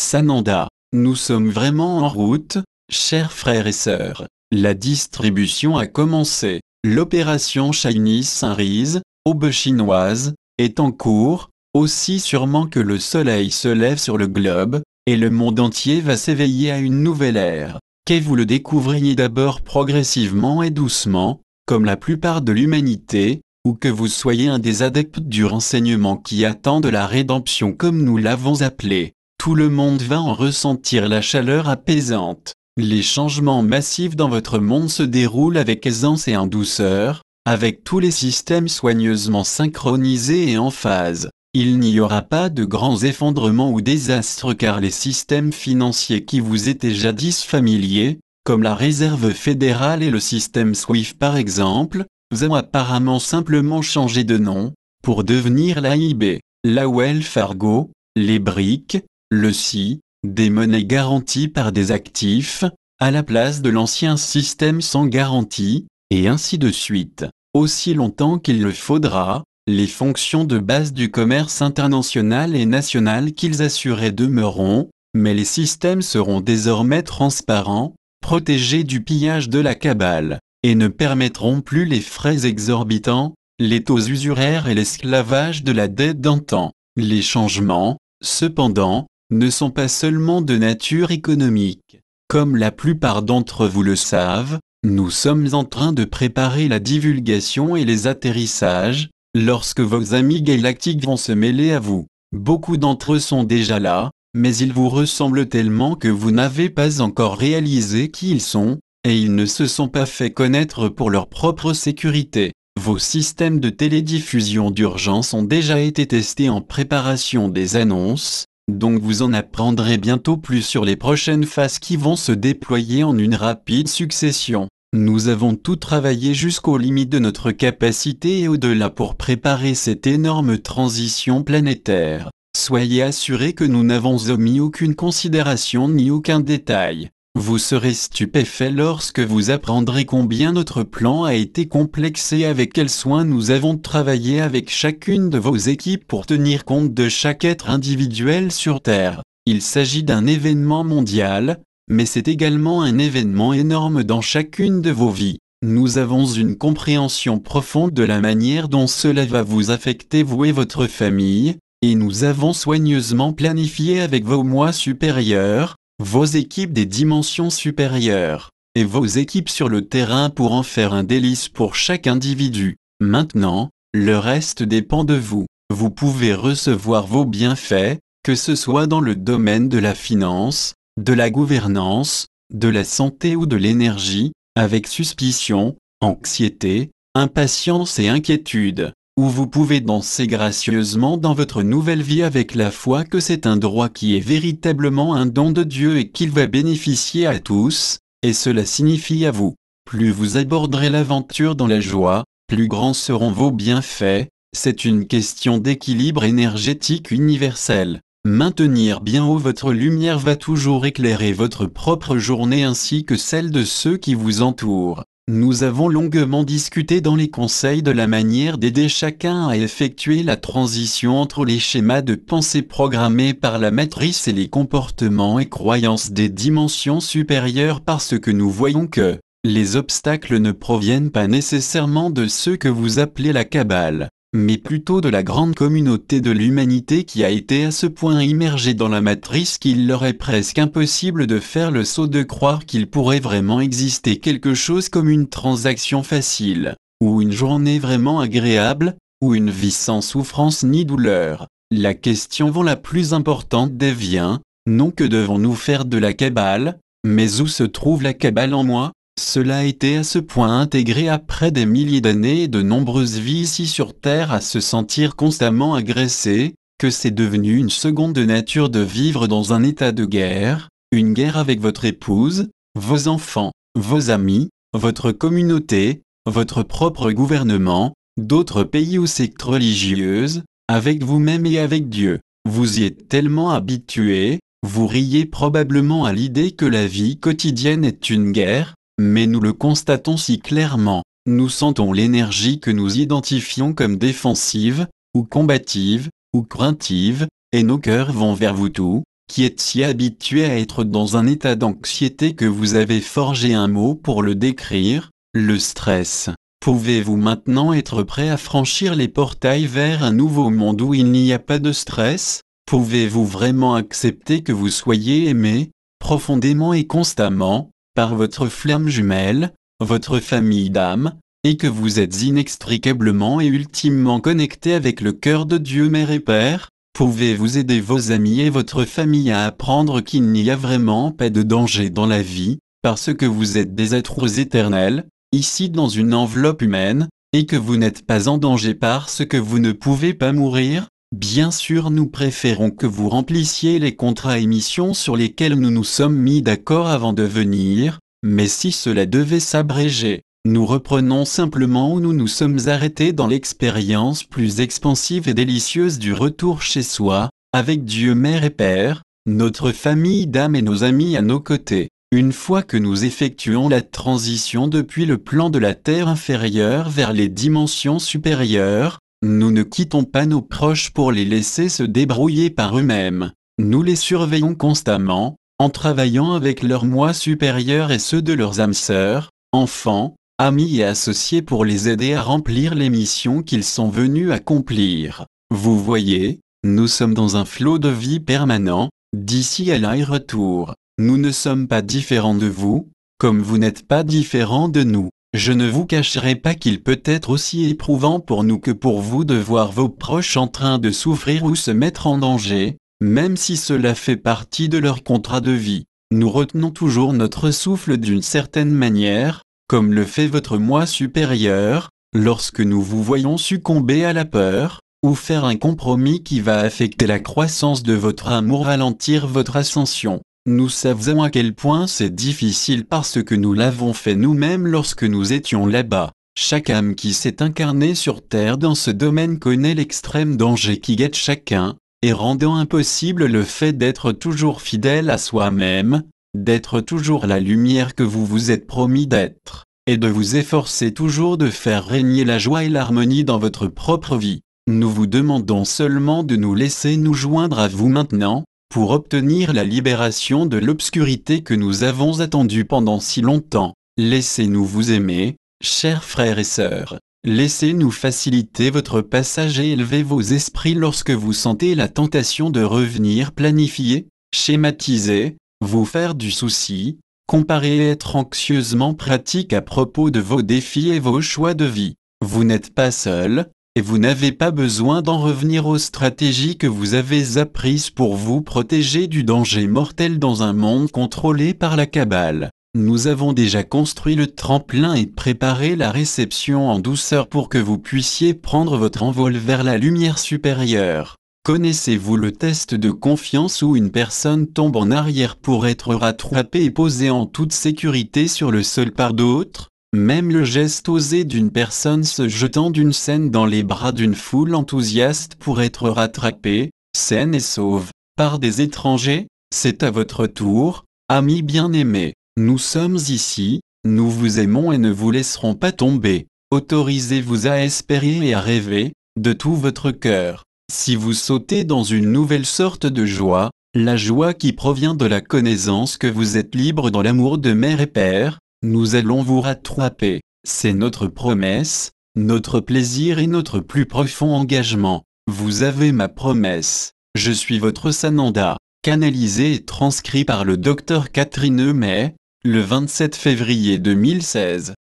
Sananda, nous sommes vraiment en route, chers frères et sœurs. La distribution a commencé. L'opération Chinese Sunrise, aube chinoise, est en cours, aussi sûrement que le soleil se lève sur le globe, et le monde entier va s'éveiller à une nouvelle ère. Que vous le découvriez d'abord progressivement et doucement, comme la plupart de l'humanité, ou que vous soyez un des adeptes du renseignement qui attend de la rédemption comme nous l'avons appelé, tout le monde va en ressentir la chaleur apaisante. Les changements massifs dans votre monde se déroulent avec aisance et en douceur, avec tous les systèmes soigneusement synchronisés et en phase. Il n'y aura pas de grands effondrements ou désastres car les systèmes financiers qui vous étaient jadis familiers, comme la Réserve fédérale et le système SWIFT par exemple, vont apparemment simplement changer de nom, pour devenir l'AIB, la Wells Fargo, les BRIC, le SI, des monnaies garanties par des actifs, à la place de l'ancien système sans garantie, et ainsi de suite. Aussi longtemps qu'il le faudra, les fonctions de base du commerce international et national qu'ils assuraient demeureront, mais les systèmes seront désormais transparents, protégés du pillage de la cabale, et ne permettront plus les frais exorbitants, les taux usuraires et l'esclavage de la dette d'antan. Les changements, cependant, ne sont pas seulement de nature économique. Comme la plupart d'entre vous le savent, nous sommes en train de préparer la divulgation et les atterrissages, lorsque vos amis galactiques vont se mêler à vous. Beaucoup d'entre eux sont déjà là, mais ils vous ressemblent tellement que vous n'avez pas encore réalisé qui ils sont, et ils ne se sont pas fait connaître pour leur propre sécurité. Vos systèmes de télédiffusion d'urgence ont déjà été testés en préparation des annonces, donc vous en apprendrez bientôt plus sur les prochaines phases qui vont se déployer en une rapide succession. Nous avons tout travaillé jusqu'aux limites de notre capacité et au-delà pour préparer cette énorme transition planétaire. Soyez assurés que nous n'avons omis aucune considération ni aucun détail. Vous serez stupéfait lorsque vous apprendrez combien notre plan a été complexe et avec quel soin nous avons travaillé avec chacune de vos équipes pour tenir compte de chaque être individuel sur Terre. Il s'agit d'un événement mondial, mais c'est également un événement énorme dans chacune de vos vies. Nous avons une compréhension profonde de la manière dont cela va vous affecter vous et votre famille, et nous avons soigneusement planifié avec vos moi supérieurs, vos équipes des dimensions supérieures, et vos équipes sur le terrain pour en faire un délice pour chaque individu. Maintenant, le reste dépend de vous. Vous pouvez recevoir vos bienfaits, que ce soit dans le domaine de la finance, de la gouvernance, de la santé ou de l'énergie, avec suspicion, anxiété, impatience et inquiétude. Ou vous pouvez danser gracieusement dans votre nouvelle vie avec la foi que c'est un droit qui est véritablement un don de Dieu et qu'il va bénéficier à tous, et cela signifie à vous. Plus vous aborderez l'aventure dans la joie, plus grands seront vos bienfaits. C'est une question d'équilibre énergétique universel. Maintenir bien haut votre lumière va toujours éclairer votre propre journée ainsi que celle de ceux qui vous entourent. Nous avons longuement discuté dans les conseils de la manière d'aider chacun à effectuer la transition entre les schémas de pensée programmés par la matrice et les comportements et croyances des dimensions supérieures parce que nous voyons que les obstacles ne proviennent pas nécessairement de ceux que vous appelez la cabale, mais plutôt de la grande communauté de l'humanité qui a été à ce point immergée dans la matrice qu'il leur est presque impossible de faire le saut de croire qu'il pourrait vraiment exister quelque chose comme une transaction facile, ou une journée vraiment agréable, ou une vie sans souffrance ni douleur. La question la plus importante devient, non que devons-nous faire de la cabale, mais où se trouve la cabale en moi? Cela a été à ce point intégré après des milliers d'années et de nombreuses vies ici sur Terre à se sentir constamment agressé, que c'est devenu une seconde nature de vivre dans un état de guerre, une guerre avec votre épouse, vos enfants, vos amis, votre communauté, votre propre gouvernement, d'autres pays ou sectes religieuses, avec vous-même et avec Dieu. Vous y êtes tellement habitué, vous riez probablement à l'idée que la vie quotidienne est une guerre, mais nous le constatons si clairement. Nous sentons l'énergie que nous identifions comme défensive, ou combative, ou craintive, et nos cœurs vont vers vous tout qui êtes si habitué à être dans un état d'anxiété que vous avez forgé un mot pour le décrire, le stress. Pouvez-vous maintenant être prêt à franchir les portails vers un nouveau monde où il n'y a pas de stress? Pouvez-vous vraiment accepter que vous soyez aimé, profondément et constamment, par votre flamme jumelle, votre famille d'âme, et que vous êtes inextricablement et ultimement connecté avec le cœur de Dieu Mère et Père? Pouvez-vous aider vos amis et votre famille à apprendre qu'il n'y a vraiment pas de danger dans la vie, parce que vous êtes des êtres éternels, ici dans une enveloppe humaine, et que vous n'êtes pas en danger parce que vous ne pouvez pas mourir? Bien sûr, nous préférons que vous remplissiez les contrats émissions sur lesquels nous nous sommes mis d'accord avant de venir, mais si cela devait s'abréger, nous reprenons simplement où nous nous sommes arrêtés dans l'expérience plus expansive et délicieuse du retour chez soi, avec Dieu Mère et Père, notre famille d'âme et nos amis à nos côtés. Une fois que nous effectuons la transition depuis le plan de la Terre inférieure vers les dimensions supérieures, nous ne quittons pas nos proches pour les laisser se débrouiller par eux-mêmes. Nous les surveillons constamment, en travaillant avec leurs moi supérieurs et ceux de leurs âmes sœurs, enfants, amis et associés pour les aider à remplir les missions qu'ils sont venus accomplir. Vous voyez, nous sommes dans un flot de vie permanent, d'ici à là et retour. Nous ne sommes pas différents de vous, comme vous n'êtes pas différents de nous. Je ne vous cacherai pas qu'il peut être aussi éprouvant pour nous que pour vous de voir vos proches en train de souffrir ou se mettre en danger, même si cela fait partie de leur contrat de vie. Nous retenons toujours notre souffle d'une certaine manière, comme le fait votre moi supérieur, lorsque nous vous voyons succomber à la peur, ou faire un compromis qui va affecter la croissance de votre amour, ralentir votre ascension. Nous savons à quel point c'est difficile parce que nous l'avons fait nous-mêmes lorsque nous étions là-bas. Chaque âme qui s'est incarnée sur Terre dans ce domaine connaît l'extrême danger qui guette chacun, et rendant impossible le fait d'être toujours fidèle à soi-même, d'être toujours la lumière que vous vous êtes promis d'être, et de vous efforcer toujours de faire régner la joie et l'harmonie dans votre propre vie. Nous vous demandons seulement de nous laisser nous joindre à vous maintenant, pour obtenir la libération de l'obscurité que nous avons attendue pendant si longtemps. Laissez-nous vous aimer, chers frères et sœurs. Laissez-nous faciliter votre passage et élever vos esprits lorsque vous sentez la tentation de revenir planifier, schématiser, vous faire du souci, comparer et être anxieusement pratique à propos de vos défis et vos choix de vie. Vous n'êtes pas seul, et vous n'avez pas besoin d'en revenir aux stratégies que vous avez apprises pour vous protéger du danger mortel dans un monde contrôlé par la cabale. Nous avons déjà construit le tremplin et préparé la réception en douceur pour que vous puissiez prendre votre envol vers la lumière supérieure. Connaissez-vous le test de confiance où une personne tombe en arrière pour être rattrapée et posée en toute sécurité sur le sol par d'autres? Même le geste osé d'une personne se jetant d'une scène dans les bras d'une foule enthousiaste pour être rattrapée, saine et sauve, par des étrangers, c'est à votre tour, amis bien-aimés. Nous sommes ici, nous vous aimons et ne vous laisserons pas tomber. Autorisez-vous à espérer et à rêver, de tout votre cœur. Si vous sautez dans une nouvelle sorte de joie, la joie qui provient de la connaissance que vous êtes libre dans l'amour de Mère et Père, nous allons vous rattraper. C'est notre promesse, notre plaisir et notre plus profond engagement. Vous avez ma promesse. Je suis votre Sananda. Canalisé et transcrit par le Dr Catherine May, le 27 février 2016.